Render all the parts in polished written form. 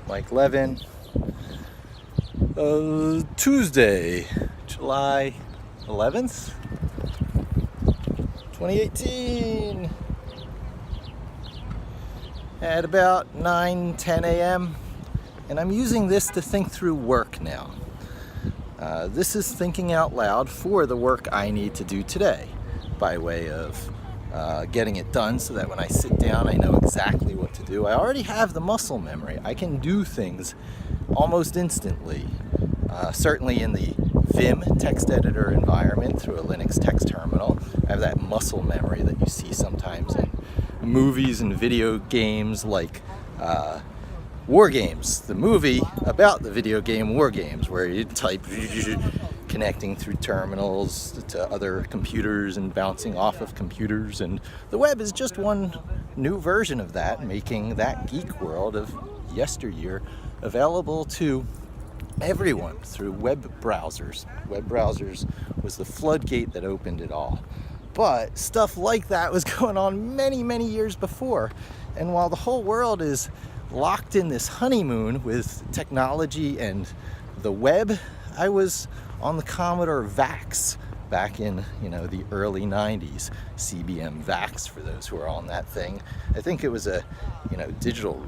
Mike Levin. Tuesday, July 11th, 2018. At about 9-10 a.m. and I'm using this to think through work now. This is thinking out loud for the work I need to do today, by way of getting it done so that when I sit down I know exactly what to do. I already have the muscle memory. I can do things almost instantly. Certainly in the Vim text editor environment through a Linux text terminal. I have that muscle memory that you see sometimes in movies and video games like War Games, the movie about the video game War Games, where you type connecting through terminals to other computers and bouncing off of computers, and the web is just one new version of that, making that geek world of yesteryear available to everyone through web browsers. Web browsers was the floodgate that opened it all. But stuff like that was going on many, many years before. And while the whole world is locked in this honeymoon with technology and the web, I was on the Commodore VAX back in, the early 90s. CBM VAX, for those who are on that thing. I think it was a, Digital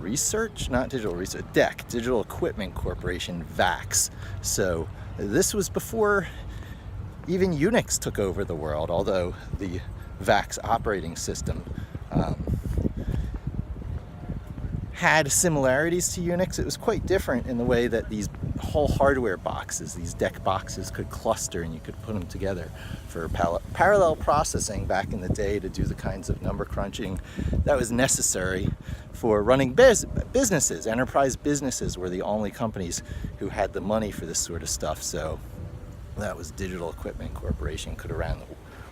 Equipment Corporation VAX. So this was before even Unix took over the world, although the VAX operating system had similarities to Unix. It was quite different in the way that these whole hardware boxes, these DEC boxes, could cluster and you could put them together for parallel processing back in the day to do the kinds of number crunching that was necessary for running businesses. Enterprise businesses were the only companies who had the money for this sort of stuff, so that was Digital Equipment Corporation, could have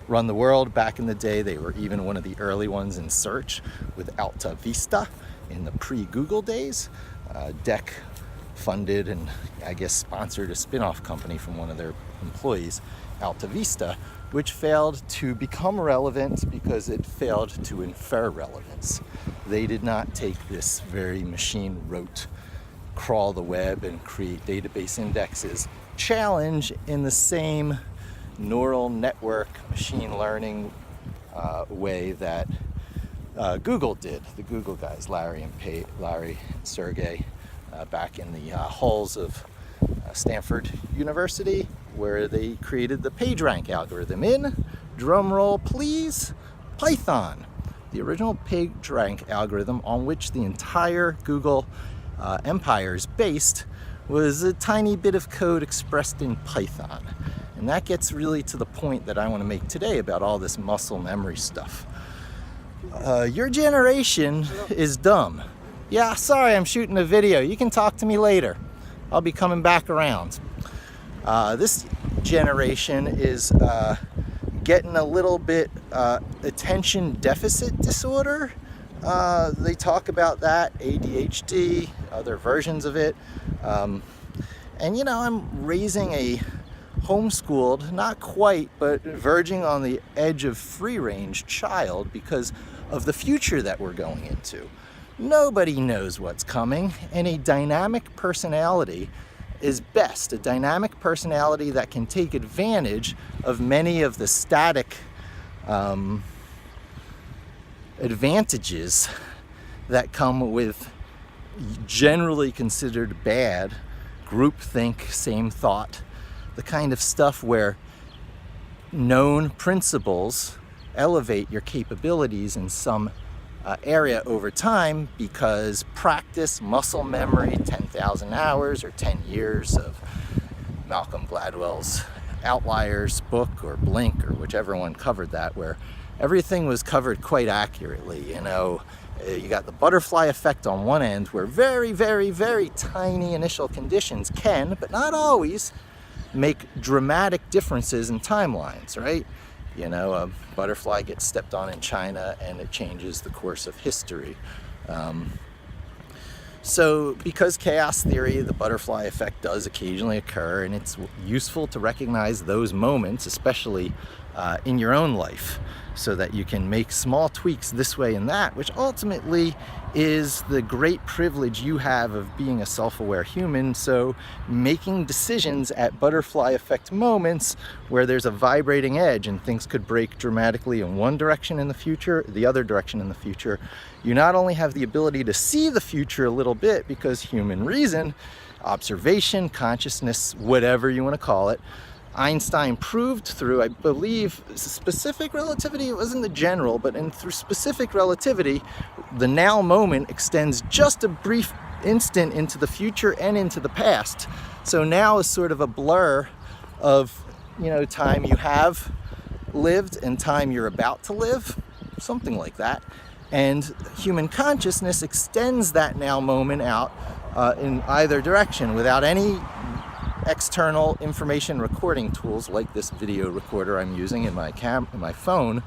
run the world back in the day. They were even one of the early ones in search with Alta Vista in the pre-Google days. DEC funded and I guess sponsored a spin-off company from one of their employees, Alta Vista, which failed to become relevant because it failed to infer relevance. They did not take this very machine-rote crawl the web and create database indexes challenge in the same neural network machine learning way that Google did. The Google guys, Larry and Sergey, back in the halls of Stanford University, where they created the PageRank algorithm in, drum roll please, Python. The original PageRank algorithm on which the entire Google empire is based was a tiny bit of code expressed in Python. And that gets really to the point that I want to make today about all this muscle memory stuff. Your generation is dumb. Yeah, sorry, I'm shooting a video. You can talk to me later. I'll be coming back around. This generation is getting a little bit attention deficit disorder. They talk about that, ADHD, other versions of it. And I'm raising a homeschooled, not quite, but verging on the edge of free-range child because of the future that we're going into. Nobody knows what's coming, and a dynamic personality is best. A dynamic personality that can take advantage of many of the static advantages that come with generally considered bad groupthink, same thought, the kind of stuff where known principles elevate your capabilities in some area over time because practice, muscle memory, 10,000 hours or 10 years of Malcolm Gladwell's Outliers book or Blink or whichever one covered that, where everything was covered quite accurately. You got the butterfly effect on one end where very, very, very tiny initial conditions can, but not always, make dramatic differences in timelines, right? A butterfly gets stepped on in China and it changes the course of history. So because chaos theory, the butterfly effect does occasionally occur, and it's useful to recognize those moments, especially in your own life, so that you can make small tweaks this way and that, which ultimately is the great privilege you have of being a self-aware human. So making decisions at butterfly effect moments where there's a vibrating edge and things could break dramatically in one direction in the future, the other direction in the future, you not only have the ability to see the future a little bit, because human reason, observation, consciousness, whatever you want to call it, Einstein proved through, I believe, specific relativity. It wasn't the general, but through specific relativity, the now moment extends just a brief instant into the future and into the past. So now is sort of a blur of, time you have lived and time you're about to live, something like that. And human consciousness extends that now moment out in either direction without any external information recording tools like this video recorder I'm using in my phone.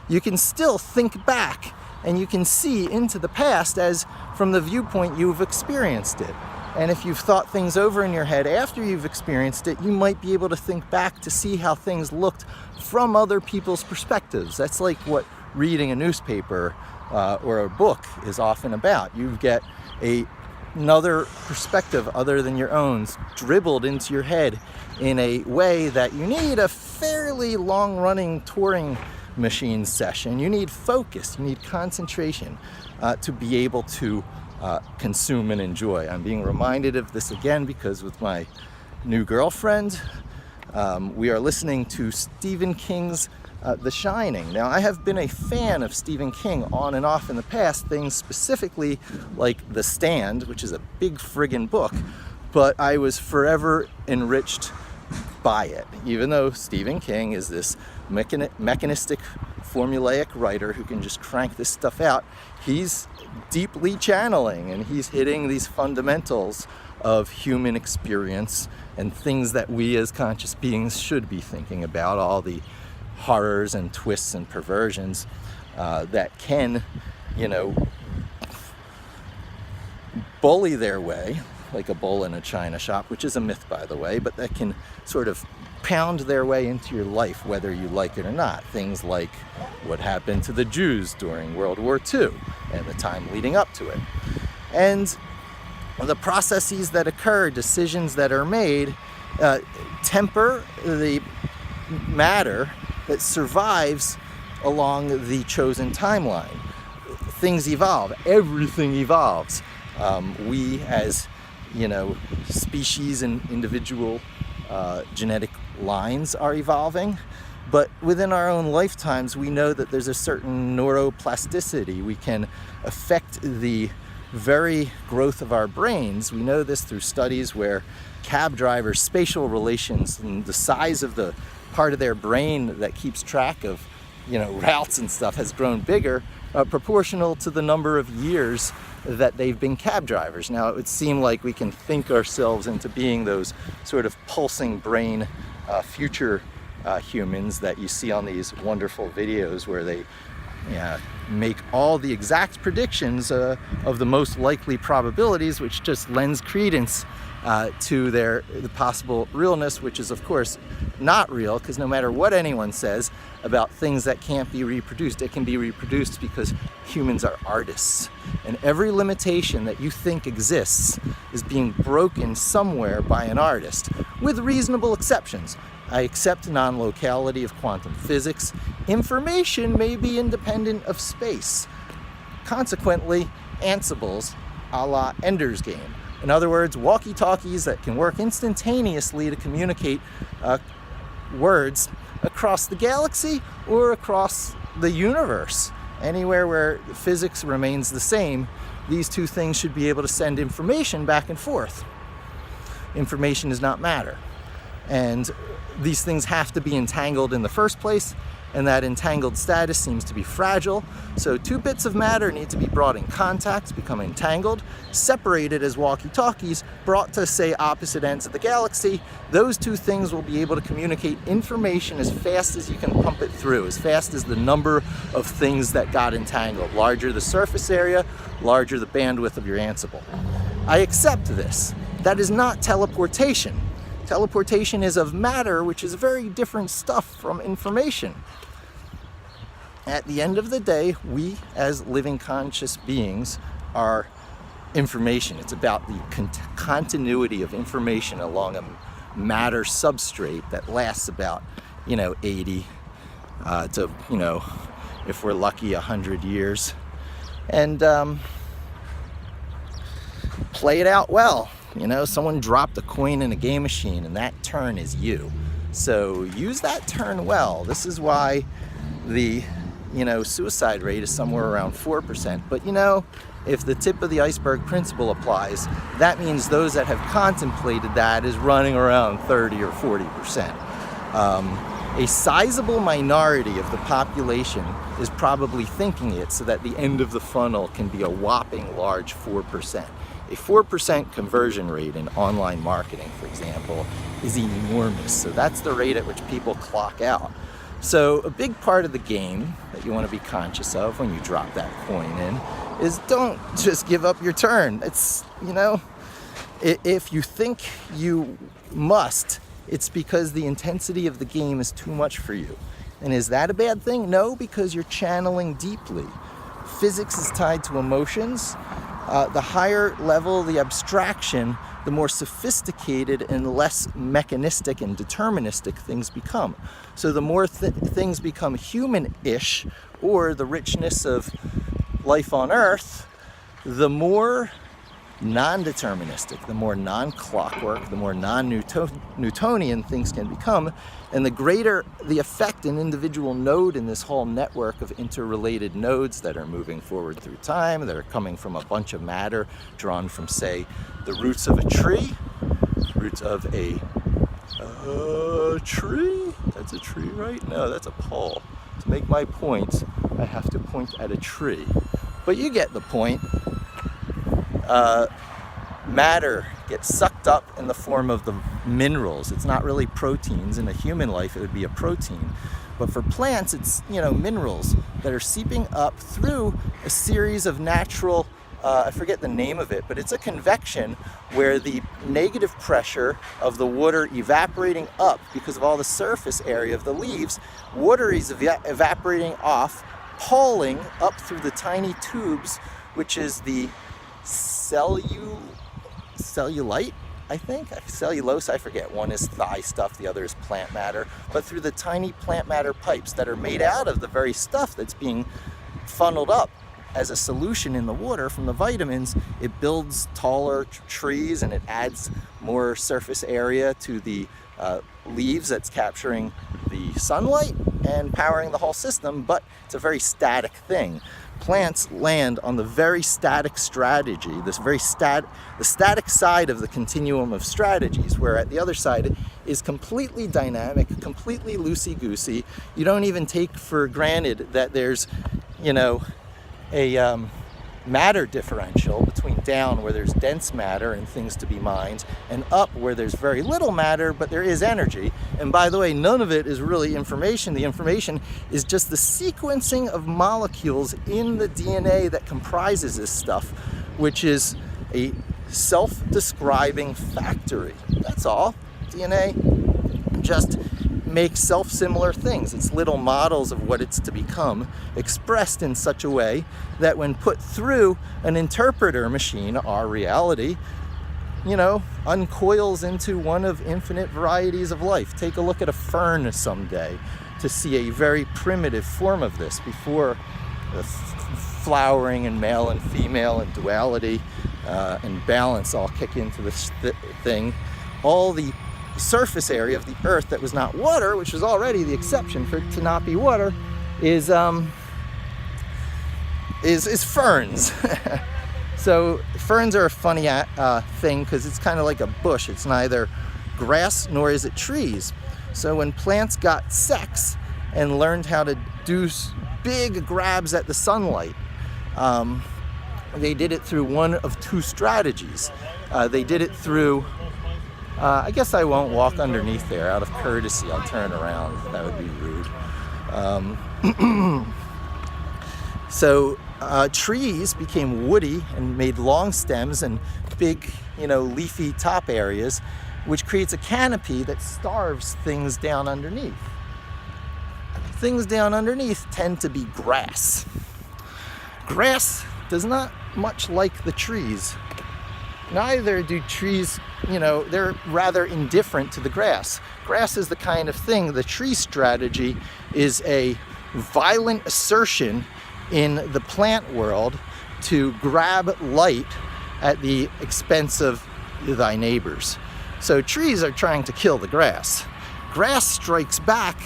You can still think back and you can see into the past as from the viewpoint you've experienced it. And if you've thought things over in your head after you've experienced it, you might be able to think back to see how things looked from other people's perspectives. That's like what reading a newspaper or a book is often about. You get another perspective other than your own dribbled into your head in a way that you need a fairly long-running touring machine session. You need focus, you need concentration to be able to consume and enjoy. I'm being reminded of this again because with my new girlfriend, we are listening to Stephen King's The Shining. Now, I have been a fan of Stephen King on and off in the past, things specifically like The Stand, which is a big friggin' book, but I was forever enriched by it. Even though Stephen King is this mechanistic, formulaic writer who can just crank this stuff out, he's deeply channeling and he's hitting these fundamentals of human experience and things that we as conscious beings should be thinking about, all the horrors and twists and perversions that can, bully their way, like a bull in a china shop, which is a myth, by the way, but that can sort of pound their way into your life, whether you like it or not. Things like what happened to the Jews during World War II and the time leading up to it. And the processes that occur, decisions that are made, temper the matter that survives along the chosen timeline. Things evolve. Everything evolves. We as, species and individual genetic lines are evolving, but within our own lifetimes, we know that there's a certain neuroplasticity. We can affect the very growth of our brains. We know this through studies where cab drivers' spatial relations and the size of the part of their brain that keeps track of, routes and stuff has grown bigger, proportional to the number of years that they've been cab drivers. Now, it would seem like we can think ourselves into being those sort of pulsing brain future humans that you see on these wonderful videos where they make all the exact predictions of the most likely probabilities, which just lends credence to the possible realness, which is of course not real, because no matter what anyone says about things that can't be reproduced, it can be reproduced because humans are artists, and every limitation that you think exists is being broken somewhere by an artist, with reasonable exceptions. I accept non-locality of quantum physics. Information may be independent of space. Consequently, Ansibles a la Ender's Game. In other words, walkie-talkies that can work instantaneously to communicate words across the galaxy or across the universe. Anywhere where physics remains the same, these two things should be able to send information back and forth. Information does not matter. And these things have to be entangled in the first place, and that entangled status seems to be fragile. So 2 bits of matter need to be brought in contact, become entangled, separated as walkie-talkies, brought to, say, opposite ends of the galaxy. Those 2 things will be able to communicate information as fast as you can pump it through, as fast as the number of things that got entangled. Larger the surface area, larger the bandwidth of your Ansible. I accept this. That is not teleportation. Teleportation is of matter, which is very different stuff from information. At the end of the day, we as living conscious beings are information. It's about the continuity of information along a matter substrate that lasts about, 80 to, if we're lucky, 100 years. And play it out well. Someone dropped a coin in a game machine and that turn is you. So use that turn well. This is why the, suicide rate is somewhere around 4%. But if the tip of the iceberg principle applies, that means those that have contemplated that is running around 30 or 40%. A sizable minority of the population is probably thinking it so that the end of the funnel can be a whopping large 4%. A 4% conversion rate in online marketing, for example, is enormous. So that's the rate at which people clock out. So a big part of the game that you want to be conscious of when you drop that coin in is don't just give up your turn. It's, if you think you must, it's because the intensity of the game is too much for you. And is that a bad thing? No, because you're channeling deeply. Physics is tied to emotions. The higher level the abstraction, the more sophisticated and less mechanistic and deterministic things become. So the more things become human-ish, or the richness of life on Earth, the more non-deterministic, the more non-clockwork, the more non-Newtonian things can become, and the greater the effect an individual node in this whole network of interrelated nodes that are moving forward through time, that are coming from a bunch of matter drawn from, say, the roots of a tree, roots of a tree? That's a tree, right? No, that's a pole. To make my point, I have to point at a tree. But you get the point. Matter gets sucked up in the form of the minerals. It's not really proteins. In a human life, it would be a protein. But for plants, it's, minerals that are seeping up through a series of natural, I forget the name of it, but it's a convection where the negative pressure of the water evaporating up because of all the surface area of the leaves, water is evaporating off, pulling up through the tiny tubes, which is the cellulite, I think, cellulose, I forget. One is thigh stuff, the other is plant matter, but through the tiny plant matter pipes that are made out of the very stuff that's being funneled up as a solution in the water from the vitamins, it builds taller trees and it adds more surface area to the leaves that's capturing the sunlight and powering the whole system, but it's a very static thing. Plants land on the very static strategy, the static side of the continuum of strategies, where at the other side is completely dynamic, completely loosey-goosey. You don't even take for granted that there's, a matter differential between down, where there's dense matter and things to be mined, and up, where there's very little matter, but there is energy. And by the way, none of it is really information. The information is just the sequencing of molecules in the DNA that comprises this stuff, which is a self-describing factory. That's all. DNA just makes self-similar things. It's little models of what it's to become, expressed in such a way that when put through an interpreter machine, our reality, uncoils into one of infinite varieties of life. Take a look at a fern someday to see a very primitive form of this before the flowering and male and female and duality and balance all kick into this thing. All the surface area of the earth that was not water, which was already the exception for it to not be water, is ferns. So ferns are a funny thing because it's kind of like a bush. It's neither grass nor is it trees. So when plants got sex and learned how to do big grabs at the sunlight, they did it through one of two strategies. They did it through I guess I won't walk underneath there. Out of courtesy, I'll turn around. That would be rude. So trees became woody and made long stems and big, leafy top areas. which creates a canopy that starves things down underneath. Things down underneath tend to be grass. Grass does not much like the trees. Neither do trees, they're rather indifferent to the grass. Grass is the kind of thing, the tree strategy is a violent assertion in the plant world to grab light at the expense of thy neighbors. So trees are trying to kill the grass. Grass strikes back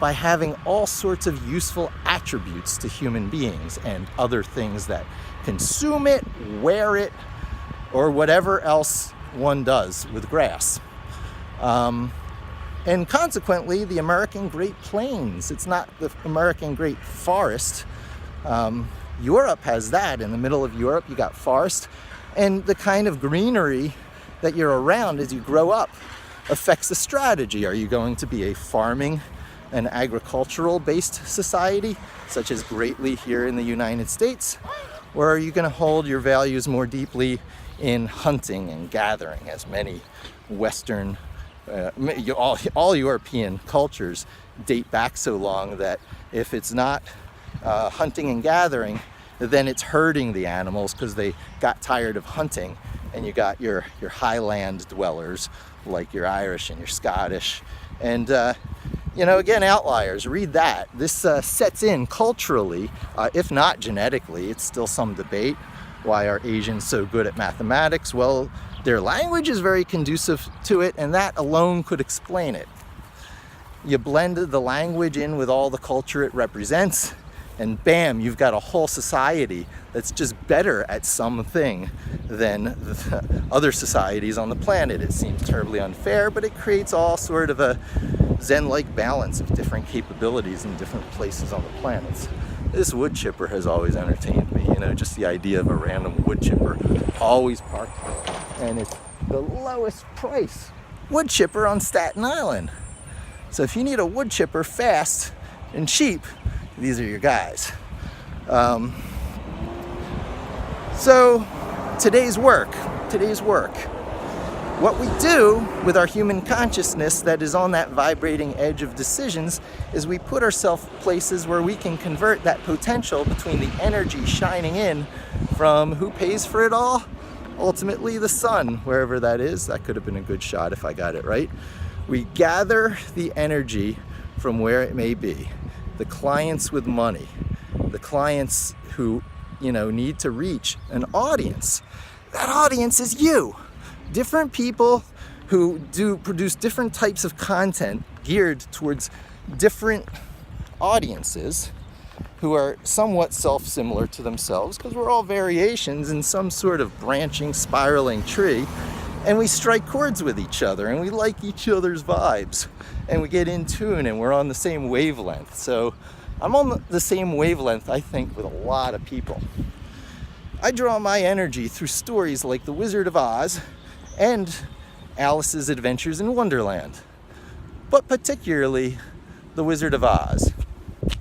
by having all sorts of useful attributes to human beings and other things that consume it, wear it, or whatever else one does with grass. And consequently, the American Great Plains, it's not the American Great Forest. Europe has that. In the middle of Europe, you got forest. And the kind of greenery that you're around as you grow up affects the strategy. Are you going to be a farming and agricultural-based society, such as greatly here in the United States? Or are you going to hold your values more deeply in hunting and gathering, as many Western, all European cultures date back so long that if it's not hunting and gathering, then it's herding the animals because they got tired of hunting. And you got your highland dwellers like your Irish and your Scottish. And again, outliers, read that. This sets in culturally, if not genetically. It's still some debate. Why are Asians so good at mathematics? Well, their language is very conducive to it, and that alone could explain it. You blend the language in with all the culture it represents, and bam, you've got a whole society that's just better at something than the other societies on the planet. It seems terribly unfair, but it creates all sort of a Zen-like balance of different capabilities in different places on the planet. This wood chipper has always entertained me, just the idea of a random wood chipper always parked there. And it's the lowest price wood chipper on Staten Island. So if you need a wood chipper fast and cheap, these are your guys. So today's work. What we do with our human consciousness that is on that vibrating edge of decisions is we put ourselves places where we can convert that potential between the energy shining in from who pays for it all, ultimately the sun, wherever that is. That could have been a good shot if I got it right. We gather the energy from where it may be. The clients with money, the clients who, need to reach an audience. That audience is you. Different people who produce different types of content geared towards different audiences who are somewhat self-similar to themselves, because we're all variations in some sort of branching, spiraling tree, and we strike chords with each other, and we like each other's vibes, and we get in tune, and we're on the same wavelength. So I'm on the same wavelength, I think, with a lot of people. I draw my energy through stories like The Wizard of Oz and Alice's Adventures in Wonderland, but particularly The Wizard of Oz,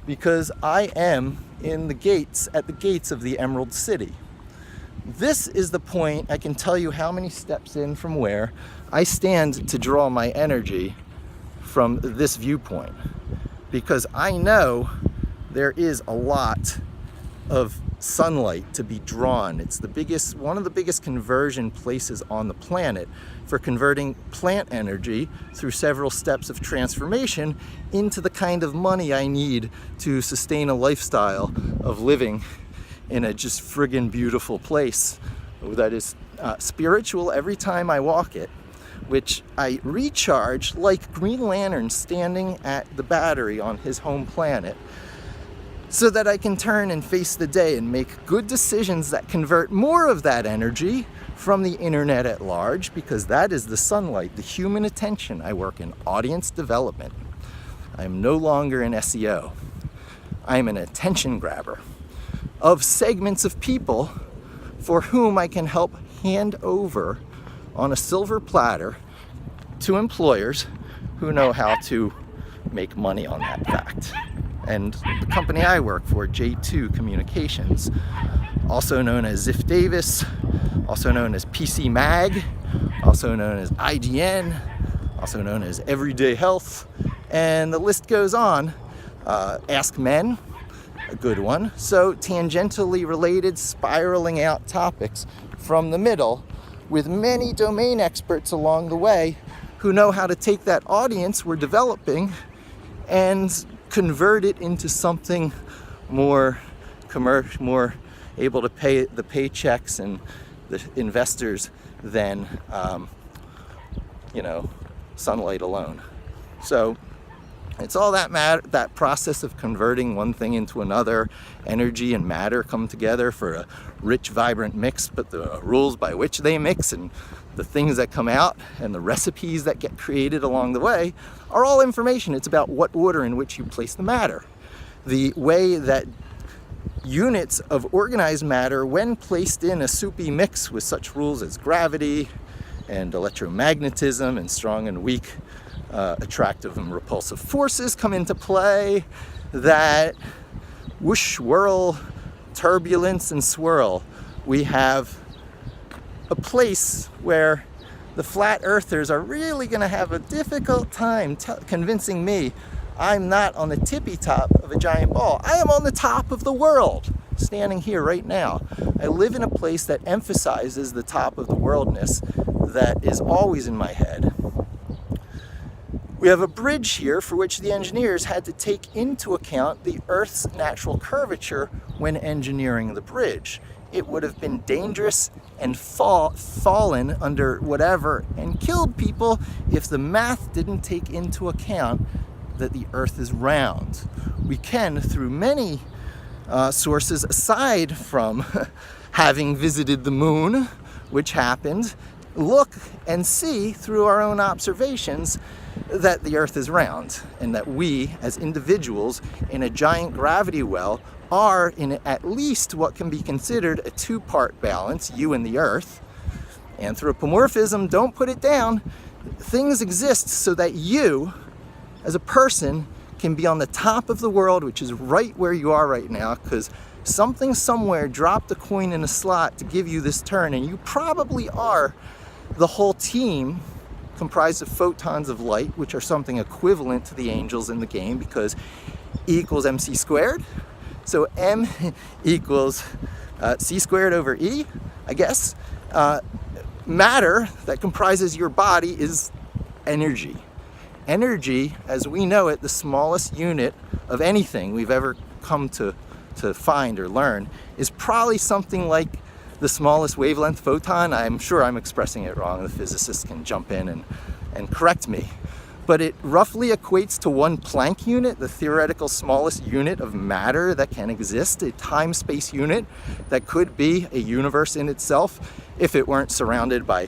because I am at the gates of the Emerald City. This is the point. I can tell you how many steps in from where I stand to draw my energy from this viewpoint, because I know there is a lot of sunlight to be drawn. It's one of the biggest conversion places on the planet for converting plant energy through several steps of transformation into the kind of money I need to sustain a lifestyle of living in a just friggin' beautiful place that is spiritual every time I walk it, which I recharge like Green Lantern standing at the battery on his home planet, so that I can turn and face the day and make good decisions that convert more of that energy from the internet at large, because that is the sunlight, the human attention. I work in audience development. I am no longer in SEO. I am an attention grabber of segments of people for whom I can help hand over on a silver platter to employers who know how to make money on that fact. And the company I work for, J2 Communications, also known as Ziff Davis, also known as PC Mag, also known as IGN, also known as Everyday Health, and the list goes on. Ask Men, a good one. So tangentially related, spiraling out topics from the middle, with many domain experts along the way who know how to take that audience we're developing and convert it into something more commercial, more able to pay the paychecks and the investors than sunlight alone. So it's all that process of converting one thing into another. Energy and matter come together for a rich, vibrant mix, but the rules by which they mix and the things that come out and the recipes that get created along the way are all information. It's about what order in which you place the matter. The way that units of organized matter, when placed in a soupy mix with such rules as gravity and electromagnetism and strong and weak attractive and repulsive forces come into play, that whoosh, whirl, turbulence, and swirl, we have a place where the flat earthers are really going to have a difficult time convincing me I'm not on the tippy top of a giant ball. I am on the top of the world, standing here right now. I live in a place that emphasizes the top of the worldness that is always in my head. We have a bridge here for which the engineers had to take into account the Earth's natural curvature when engineering the bridge. It would have been dangerous and fallen under whatever and killed people if the math didn't take into account that the Earth is round. We can, through many sources aside from having visited the moon, which happened, look and see through our own observations that the Earth is round, and that we, as individuals in a giant gravity well, are in at least what can be considered a two-part balance, you and the Earth. Anthropomorphism, don't put it down. Things exist so that you, as a person, can be on the top of the world, which is right where you are right now, because something somewhere dropped a coin in a slot to give you this turn, and you probably are the whole team comprised of photons of light, which are something equivalent to the angels in the game, because E equals mc squared. So m equals c squared over E, I guess. Matter that comprises your body is energy. Energy, as we know it, the smallest unit of anything we've ever come to find or learn, is probably something like the smallest wavelength photon. I'm sure I'm expressing it wrong. The physicists can jump in and correct me. But it roughly equates to 1 Planck unit, the theoretical smallest unit of matter that can exist, a time-space unit that could be a universe in itself if it weren't surrounded by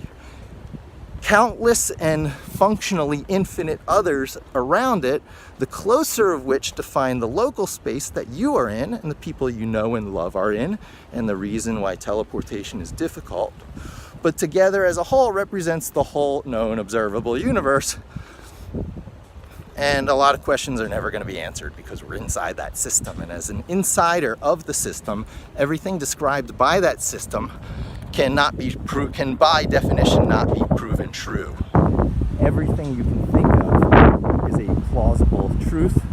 countless and functionally infinite others around it, the closer of which define the local space that you are in and the people you know and love are in, and the reason why teleportation is difficult. But together as a whole represents the whole known observable universe. And a lot of questions are never going to be answered because we're inside that system. And as an insider of the system, everything described by that system can by definition not be proven true. Everything you can think of is a plausible truth,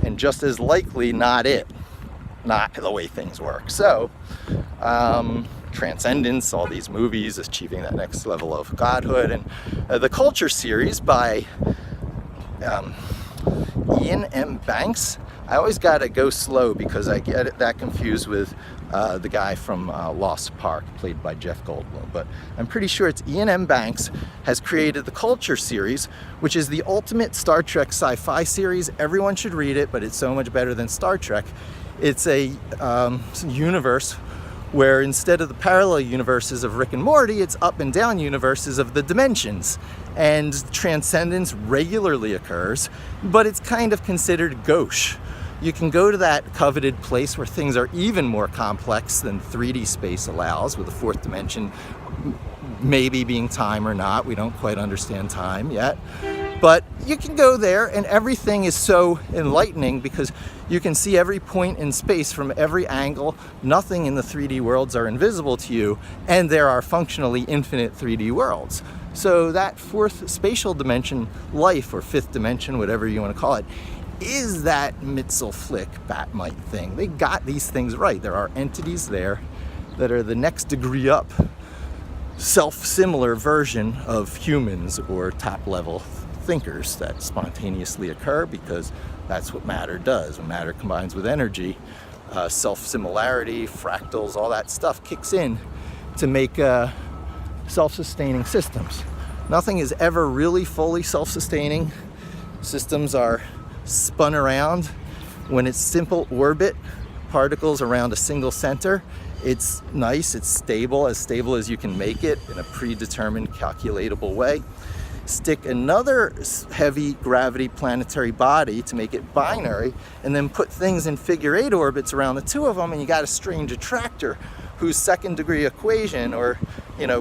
and just as likely not the way things work. So, Transcendence, all these movies, achieving that next level of godhood, and the Culture series by Ian M. Banks. I always gotta go slow because I get that confused with the guy from Lost Park, played by Jeff Goldblum. But I'm pretty sure it's Ian M. Banks has created the Culture series, which is the ultimate Star Trek sci-fi series. Everyone should read it, but it's so much better than Star Trek. It's a universe where instead of the parallel universes of Rick and Morty, it's up and down universes of the dimensions. And transcendence regularly occurs, but it's kind of considered gauche. You can go to that coveted place where things are even more complex than 3D space allows, with the fourth dimension maybe being time or not. We don't quite understand time yet. But you can go there, and everything is so enlightening because you can see every point in space from every angle. Nothing in the 3D worlds are invisible to you, and there are functionally infinite 3D worlds. So that fourth spatial dimension life, or fifth dimension, whatever you want to call it, is that Mitzel-Flick Batmite thing. They got these things right. There are entities there that are the next degree up, self-similar version of humans or top-level thinkers that spontaneously occur because that's what matter does. When matter combines with energy, self-similarity, fractals, all that stuff kicks in to make self-sustaining systems. Nothing is ever really fully self-sustaining. Systems are spun around. When it's simple orbit, particles around a single center, it's nice, it's stable as you can make it in a predetermined, calculatable way. Stick another heavy gravity planetary body to make it binary, and then put things in figure 8 orbits around the two of them, and you got a strange attractor whose second degree equation, or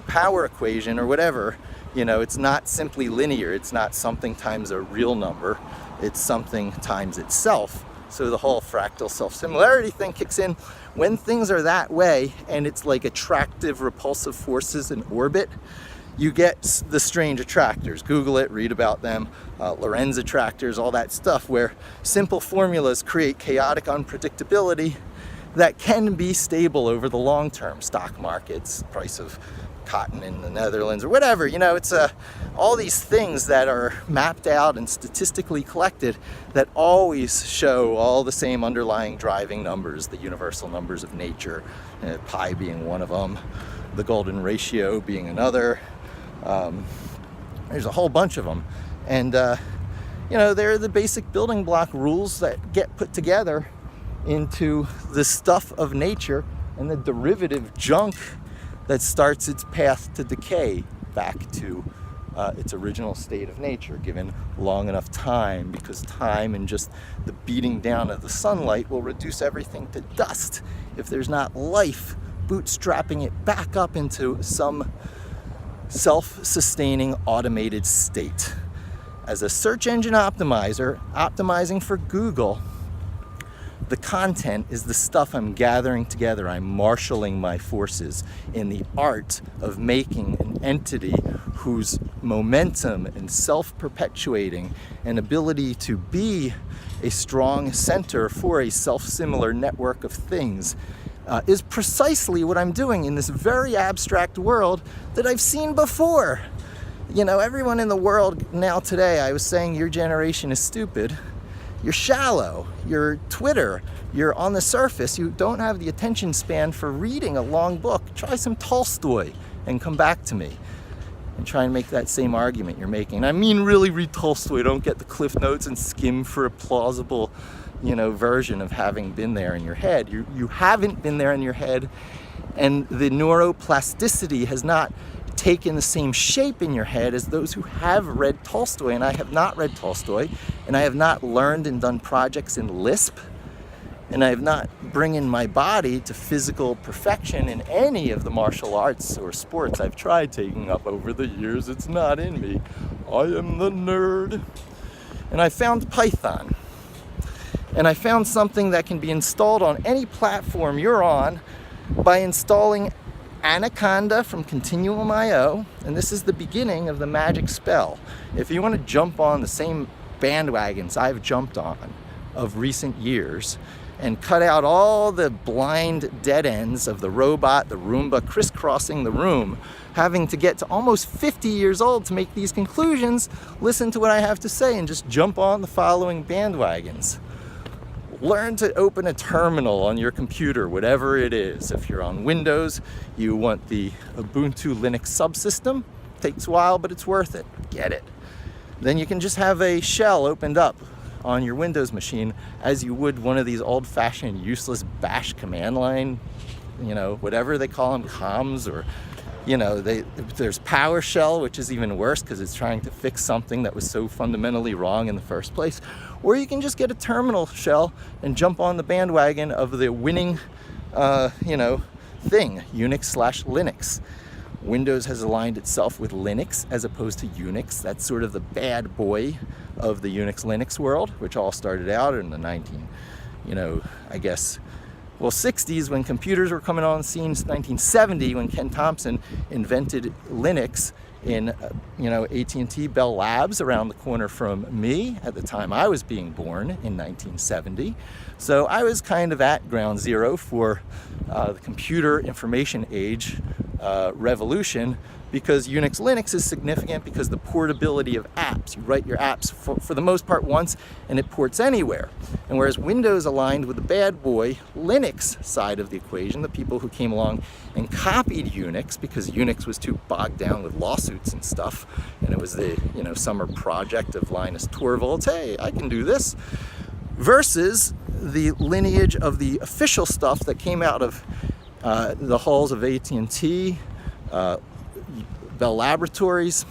power equation or whatever, it's not simply linear. It's not something times a real number, it's something times itself. So the whole fractal self-similarity thing kicks in when things are that way, and it's like attractive repulsive forces in orbit. You get the strange attractors. Google it, read about them, Lorentz attractors, all that stuff, where simple formulas create chaotic unpredictability that can be stable over the long term. Stock markets, price of cotton in the Netherlands, or whatever. It's all these things that are mapped out and statistically collected that always show all the same underlying driving numbers, the universal numbers of nature, pi being one of them, the golden ratio being another. There's a whole bunch of them, and they're the basic building block rules that get put together into the stuff of nature and the derivative junk that starts its path to decay back to its original state of nature, given long enough time, because time and just the beating down of the sunlight will reduce everything to dust if there's not life bootstrapping it back up into some self-sustaining automated state. As a search engine optimizer, optimizing for Google, the content is the stuff I'm gathering together. I'm marshaling my forces in the art of making an entity whose momentum and self-perpetuating and ability to be a strong center for a self-similar network of things is precisely what I'm doing in this very abstract world that I've seen before. Everyone in the world now today, I was saying your generation is stupid. You're shallow, you're Twitter, you're on the surface, you don't have the attention span for reading a long book. Try some Tolstoy and come back to me and try and make that same argument you're making. And I mean really read Tolstoy, don't get the Cliff Notes and skim for a plausible version of having been there in your head. You haven't been there in your head, and the neuroplasticity has not taken the same shape in your head as those who have read Tolstoy. And I have not read Tolstoy, and I have not learned and done projects in Lisp, and I have not bringing my body to physical perfection in any of the martial arts or sports I've tried taking up over the years. It's not in me. I am the nerd. And I found Python. And I found something that can be installed on any platform you're on by installing Anaconda from Continuum.io, and this is the beginning of the magic spell. If you want to jump on the same bandwagons I've jumped on of recent years and cut out all the blind dead ends of the robot, the Roomba crisscrossing the room, having to get to almost 50 years old to make these conclusions, listen to what I have to say and just jump on the following bandwagons. Learn to open a terminal on your computer, whatever it is. If you're on Windows, you want the Ubuntu Linux subsystem. Takes a while, but it's worth it. Get it. Then you can just have a shell opened up on your Windows machine as you would one of these old-fashioned useless bash command line, whatever they call them, comms, or there's PowerShell, which is even worse because it's trying to fix something that was so fundamentally wrong in the first place. Or you can just get a terminal shell and jump on the bandwagon of the winning, thing, Unix/Linux. Windows has aligned itself with Linux as opposed to Unix. That's sort of the bad boy of the Unix-Linux world, which all started out in the 60s when computers were coming on the scene. 1970 when Ken Thompson invented Linux in AT&T Bell Labs around the corner from me at the time I was being born in 1970. So I was kind of at ground zero for the computer information age revolution, because Unix Linux is significant because the portability of apps. You write your apps for the most part once and it ports anywhere. And whereas Windows aligned with the bad boy Linux side of the equation, the people who came along and copied Unix because Unix was too bogged down with lawsuits and stuff, and it was the summer project of Linus Torvalds, hey, I can do this, versus the lineage of the official stuff that came out of the halls of AT&T, Bell Laboratories,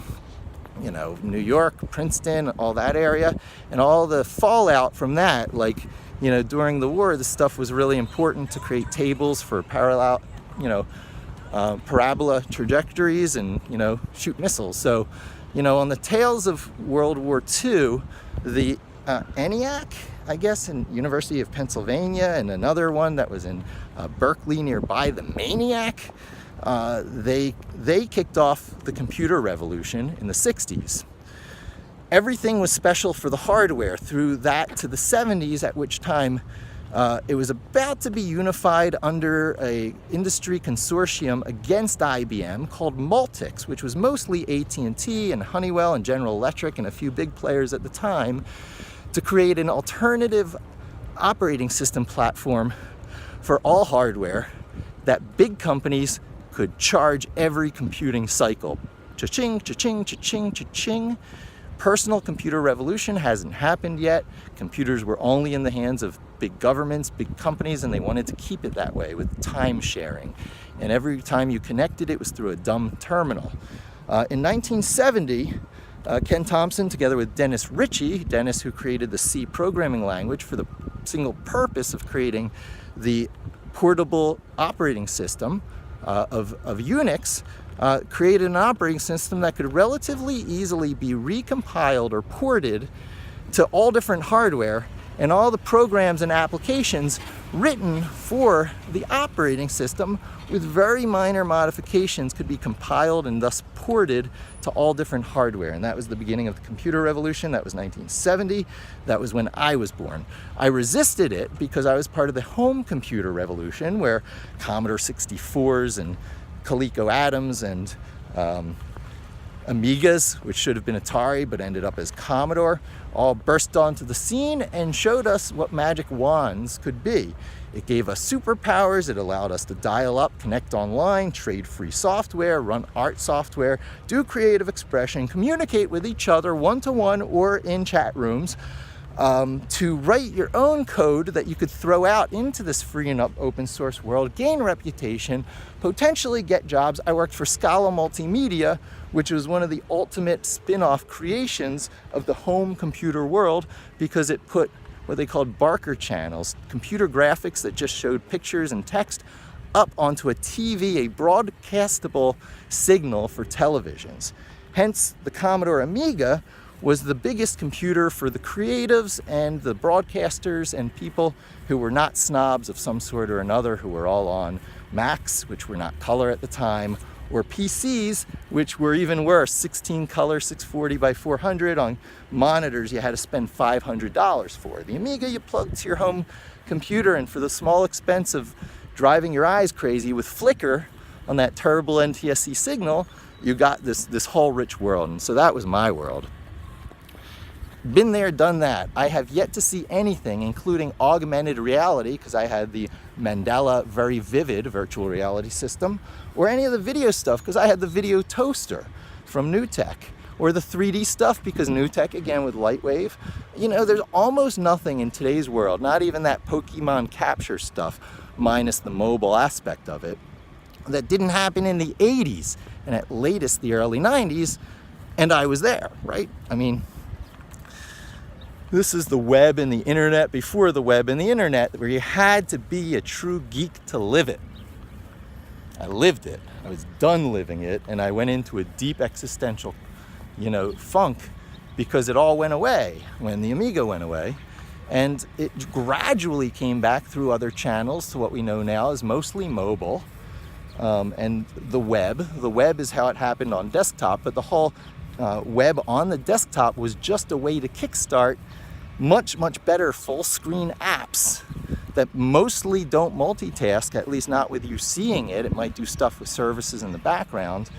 New York, Princeton, all that area, and all the fallout from that. Like, during the war, this stuff was really important to create tables for parabola trajectories and, shoot missiles. So, on the tails of World War II, the ENIAC, I guess, in University of Pennsylvania, and another one that was in Berkeley nearby, the MANIAC, they kicked off the computer revolution in the 60s. Everything was special for the hardware through that to the 70s, at which time it was about to be unified under a industry consortium against IBM called Multics, which was mostly AT&T and Honeywell and General Electric and a few big players at the time, to create an alternative operating system platform for all hardware that big companies could charge every computing cycle. Cha-ching, cha-ching, cha-ching, cha-ching. Personal computer revolution hasn't happened yet. Computers were only in the hands of big governments, big companies, and they wanted to keep it that way with time sharing. And every time you connected, it was through a dumb terminal. In 1970, Ken Thompson, together with Dennis Ritchie, Dennis who created the C programming language for the single purpose of creating the portable operating system of Unix, created an operating system that could relatively easily be recompiled or ported to all different hardware, and all the programs and applications written for the operating system with very minor modifications could be compiled and thus ported to all different hardware. And that was the beginning of the computer revolution. That was 1970. That was when I was born. I resisted it because I was part of the home computer revolution, where Commodore 64s and Coleco Atoms and Amigas, which should have been Atari but ended up as Commodore, all burst onto the scene and showed us what magic wands could be. It gave us superpowers. It allowed us to dial up, connect online, trade free software, run art software, do creative expression, communicate with each other one-to-one or in chat rooms, to write your own code that you could throw out into this free and open source world, gain reputation, potentially get jobs. I worked for Scala Multimedia, which was one of the ultimate spin-off creations of the home computer world, because it put what they called Barker channels, computer graphics that just showed pictures and text, up onto a TV, a broadcastable signal for televisions. Hence, the Commodore Amiga was the biggest computer for the creatives and the broadcasters and people who were not snobs of some sort or another, who were all on Macs, which were not color at the time, or PCs, which were even worse, 16 color 640 by 400 on monitors you had to spend $500 for. The Amiga you plugged to your home computer, and for the small expense of driving your eyes crazy with flicker on that terrible NTSC signal, you got this whole rich world. And so that was my world. Been there, done that. I have yet to see anything, including augmented reality, because I had the Mandela Very Vivid virtual reality system, or any of the video stuff, because I had the video toaster from NewTek, or the 3D stuff, because NewTek, again, with Lightwave. There's almost nothing in today's world, not even that Pokemon capture stuff, minus the mobile aspect of it, that didn't happen in the 80s, and at latest the early 90s, and I was there, right? This is the web and the internet before the web and the internet, where you had to be a true geek to live it. I lived it. I was done living it, and I went into a deep existential, funk, because it all went away when the Amiga went away. And it gradually came back through other channels to what we know now as mostly mobile, and the web. The web is how it happened on desktop, but the whole web on the desktop was just a way to kickstart much better full screen apps that mostly don't multitask, at least not with you seeing it. It might do stuff with services in the background,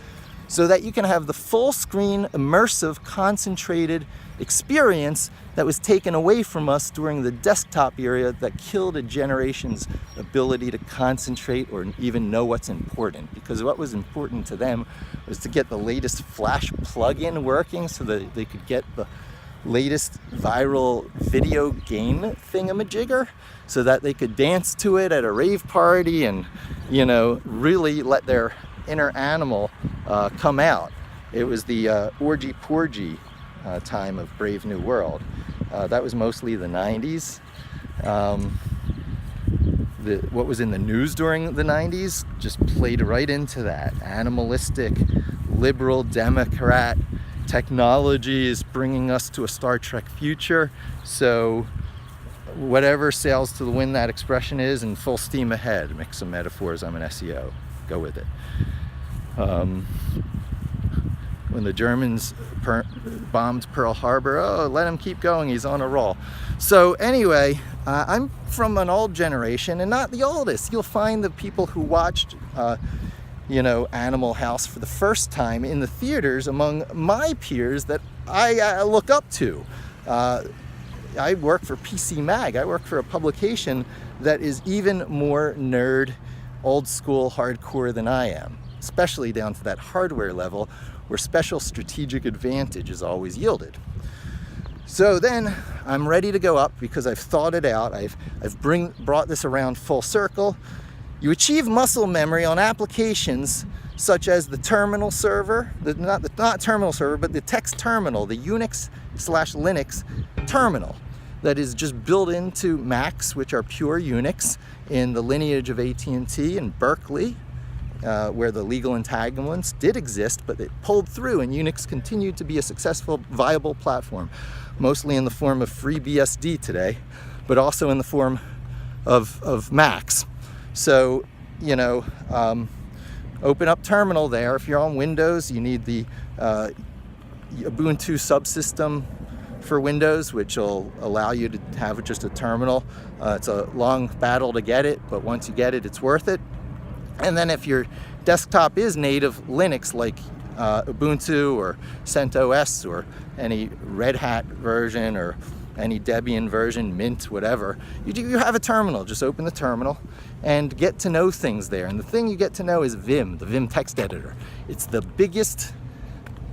so that you can have the full screen, immersive, concentrated experience that was taken away from us during the desktop era that killed a generation's ability to concentrate or even know what's important. Because what was important to them was to get the latest Flash plugin working so that they could get the latest viral video game thingamajigger, so that they could dance to it at a rave party and, really let their inner animal come out. It was the orgy-porgy time of Brave New World. That was mostly the 90s. What was in the news during the 90s just played right into that. Animalistic, liberal, Democrat technology is bringing us to a Star Trek future. So whatever sails to the wind that expression is, and full steam ahead. Mix some metaphors, I'm an SEO. Go with it. When the Germans bombed Pearl Harbor, let him keep going, he's on a roll. So anyway, I'm from an old generation, and not the oldest. You'll find the people who watched Animal House for the first time in the theaters among my peers that I look up to. I work for PC Mag. I work for a publication that is even more nerd, old school, hardcore than I am, especially down to that hardware level where special strategic advantage is always yielded. So then I'm ready to go up because I've thought it out. I've brought this around full circle. You achieve muscle memory on applications such as the terminal server, not terminal server, but the text terminal, the Unix/Linux terminal that is just built into Macs, which are pure Unix, in the lineage of AT&T and Berkeley, where the legal entanglements did exist, but it pulled through, and Unix continued to be a successful, viable platform, mostly in the form of FreeBSD today, but also in the form of Macs. So, open up terminal there. If you're on Windows, you need the Ubuntu subsystem for Windows, which will allow you to have just a terminal. It's a long battle to get it, but once you get it, it's worth it. And then if your desktop is native Linux, like Ubuntu or CentOS or any Red Hat version or any Debian version, Mint, whatever, you have a terminal. Just open the terminal and get to know things there. And the thing you get to know is Vim, the Vim text editor. It's the biggest,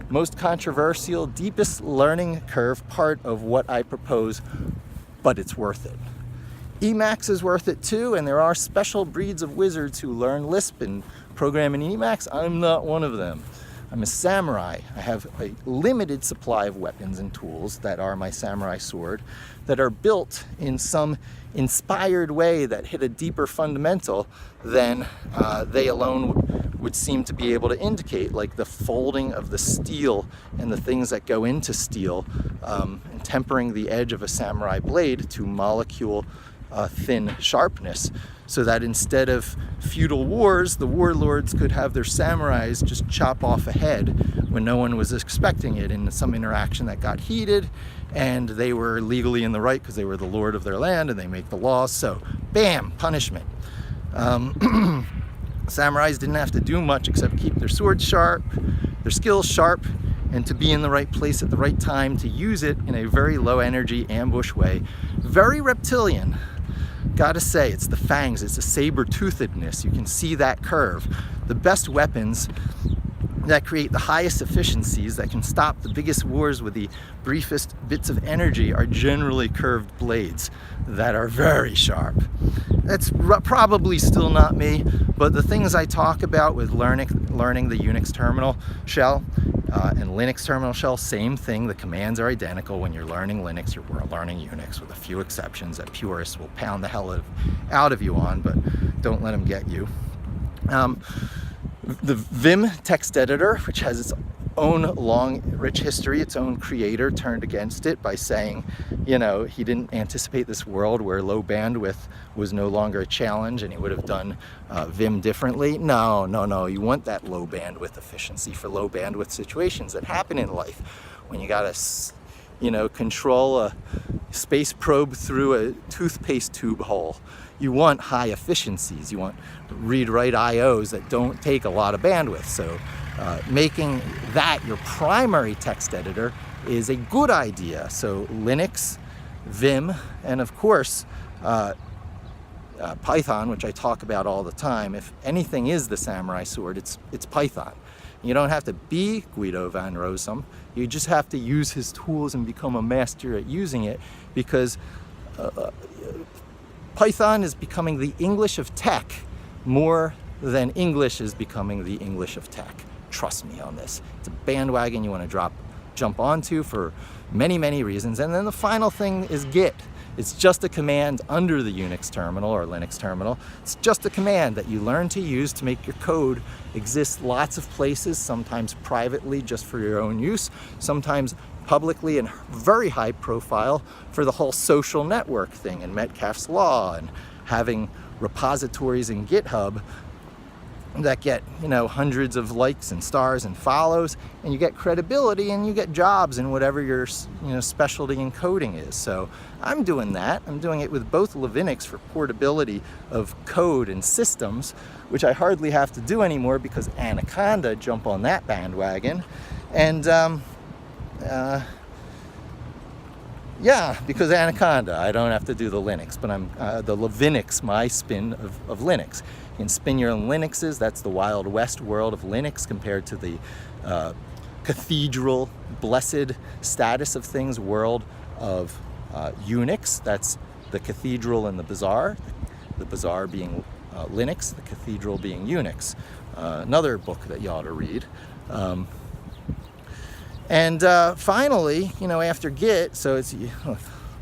most controversial, deepest learning curve part of what I propose, but it's worth it. Emacs is worth it too, and there are special breeds of wizards who learn Lisp and program in Emacs. I'm not one of them. I'm a samurai. I have a limited supply of weapons and tools that are my samurai sword that are built in some inspired way that hit a deeper fundamental than they alone would seem to be able to indicate, like the folding of the steel and the things that go into steel, and tempering the edge of a samurai blade to molecule thin sharpness, so that instead of feudal wars, the warlords could have their samurais just chop off a head when no one was expecting it in some interaction that got heated, and they were legally in the right because they were the lord of their land and they make the laws, so bam, punishment. Samurais didn't have to do much except keep their swords sharp, their skills sharp, and to be in the right place at the right time to use it in a very low energy ambush way. Very reptilian. Gotta say, it's the fangs, it's the saber-toothedness. You can see that curve. The best weapons that create the highest efficiencies, that can stop the biggest wars with the briefest bits of energy, are generally curved blades that are very sharp. That's probably still not me, but the things I talk about with learning the Unix terminal shell and Linux terminal shell, same thing. The commands are identical. When you're learning Linux, you're learning Unix, with a few exceptions that purists will pound the hell out of you on, but don't let them get you. The Vim text editor, which has its own long, rich history, its own creator turned against it by saying, you know, he didn't anticipate this world where low bandwidth was no longer a challenge and he would have done Vim differently. No, you want that low bandwidth efficiency for low bandwidth situations that happen in life. When you gotta, you know, control a space probe through a toothpaste tube hole. You want high efficiencies. You want read-write IOs that don't take a lot of bandwidth. So making that your primary text editor is a good idea. So Linux, Vim, and of course Python, which I talk about all the time. If anything is the samurai sword, it's Python. You don't have to be Guido van Rossum. You just have to use his tools and become a master at using it, because Python is becoming the English of tech more than English is becoming the English of tech. Trust me on this. It's a bandwagon you want to jump onto for many, many reasons. And then the final thing is Git. It's just a command under the Unix terminal or Linux terminal. It's just a command that you learn to use to make your code exist lots of places, sometimes privately just for your own use, sometimes publicly and very high profile for the whole social network thing and Metcalfe's law and having repositories in GitHub that get, you know, hundreds of likes and stars and follows, and you get credibility and you get jobs in whatever your, you know, specialty in coding is. So I'm doing that. I'm doing it with both Linux for portability of code and systems, which I hardly have to do anymore because Anaconda jumped on that bandwagon. And yeah, because Anaconda, I don't have to do the Linux, but I'm the Levinix, my spin of Linux. You can spin your own Linuxes. That's the Wild West world of Linux compared to the cathedral, blessed status of things world of Unix. That's the cathedral and the bazaar being Linux, the cathedral being Unix. Another book that you ought to read. And finally, you know, after Git, so it's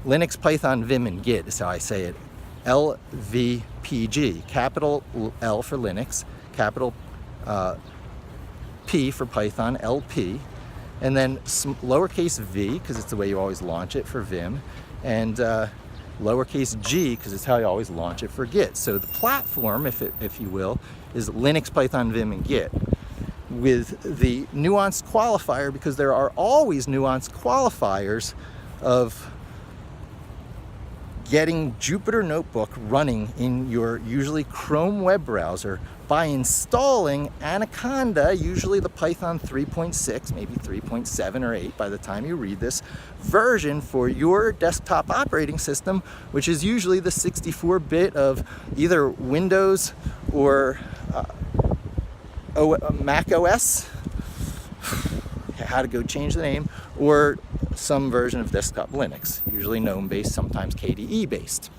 Linux, Python, Vim, and Git is how I say it. LVPG, capital L for Linux, capital P for Python, LP, and then lowercase v, because it's the way you always launch it for Vim, and lowercase g, because it's how you always launch it for Git. So the platform, if you will, is Linux, Python, Vim, and Git, with the nuanced qualifier, because there are always nuanced qualifiers of getting Jupyter Notebook running in your usually Chrome web browser by installing Anaconda, usually the Python 3.6, maybe 3.7 or 8 by the time you read this, version for your desktop operating system, which is usually the 64-bit of either Windows or Mac OS, how to go change the name, or some version of desktop Linux, usually GNOME-based, sometimes KDE-based.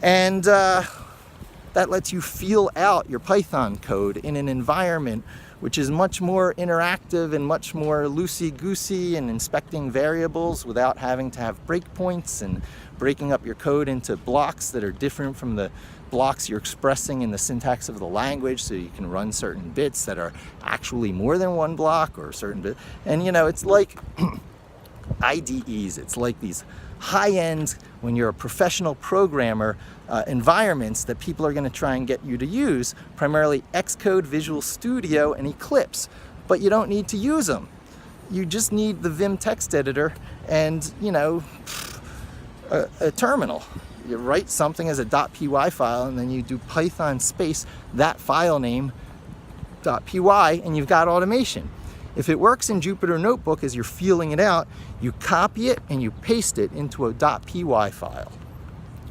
And that lets you feel out your Python code in an environment which is much more interactive and much more loosey-goosey and inspecting variables without having to have breakpoints and breaking up your code into blocks that are different from the blocks you're expressing in the syntax of the language, so you can run certain bits that are actually more than one block or certain bit. And you know, it's like IDEs, it's like these high-end, when you're a professional programmer, environments that people are going to try and get you to use, primarily Xcode, Visual Studio, and Eclipse, but you don't need to use them. You just need the Vim text editor and, you know, a terminal. You write something as a .py file, and then you do Python space that file name .py, and you've got automation. If it works in Jupyter Notebook as you're feeling it out, you copy it and you paste it into a .py file.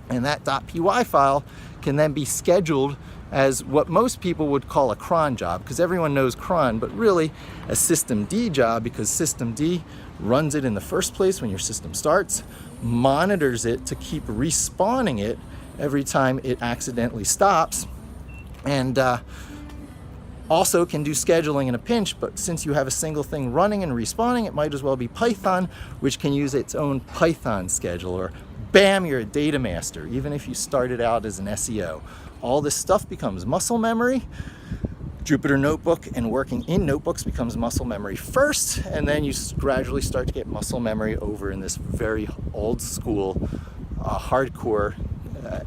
And that .py file can then be scheduled as what most people would call a cron job, because everyone knows cron, but really a systemd job, because systemd runs it in the first place when your system starts, monitors it to keep respawning it every time it accidentally stops, and also can do scheduling in a pinch. But since you have a single thing running and respawning, it might as well be Python, which can use its own Python scheduler. Bam, you're a data master, even if you started out as an SEO. all this stuff becomes muscle memory. Jupyter Notebook and working in notebooks becomes muscle memory first, and then you gradually start to get muscle memory over in this very old school, hardcore,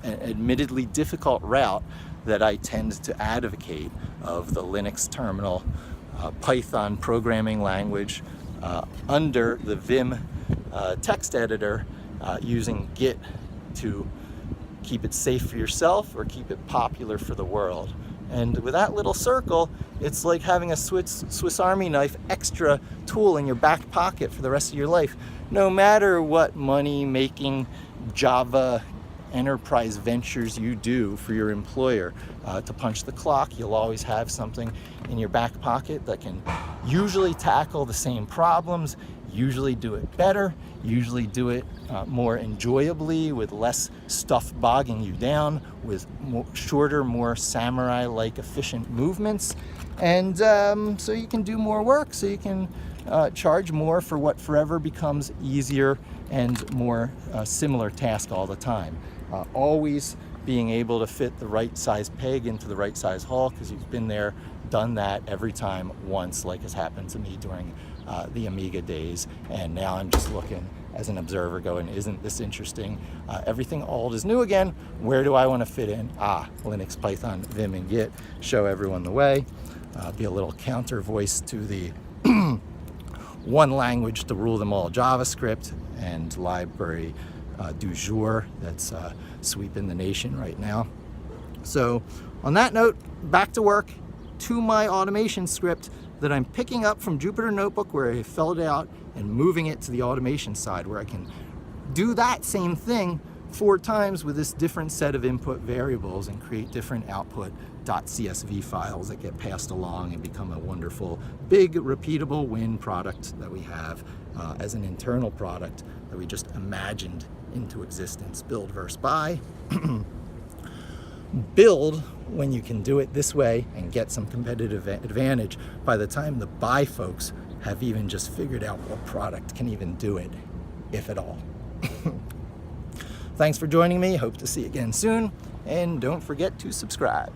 admittedly difficult route that I tend to advocate of the Linux terminal Python programming language under the Vim text editor, using Git to keep it safe for yourself or keep it popular for the world. And with that little circle, it's like having a Swiss Army knife extra tool in your back pocket for the rest of your life. No matter what money-making Java enterprise ventures you do for your employer to punch the clock, you'll always have something in your back pocket that can usually tackle the same problems, usually do it better, usually do it more enjoyably, with less stuff bogging you down, with shorter, more samurai-like efficient movements. And so you can do more work, so you can charge more for what forever becomes easier and more similar task all the time. Always being able to fit the right size peg into the right size hole, because you've been there, done that every time once, like has happened to me during the Amiga days. And now I'm just looking as an observer going, isn't this interesting? Everything old is new again. Where do I want to fit in? Linux, Python, Vim, and Git show everyone the way. Be a little counter voice to the one language to rule them all, JavaScript, and library du jour that's sweeping the nation right now. So on that note, back to work, to my automation script that I'm picking up from Jupyter Notebook, where I filled it out, and moving it to the automation side, where I can do that same thing 4 times with this different set of input variables and create different output.csv files that get passed along and become a wonderful, big, repeatable win product that we have as an internal product that we just imagined into existence. Build versus buy. Build when you can do it this way and get some competitive advantage by the time the buy folks have even just figured out what product can even do it, if at all. Thanks for joining me. Hope to see you again soon. And don't forget to subscribe.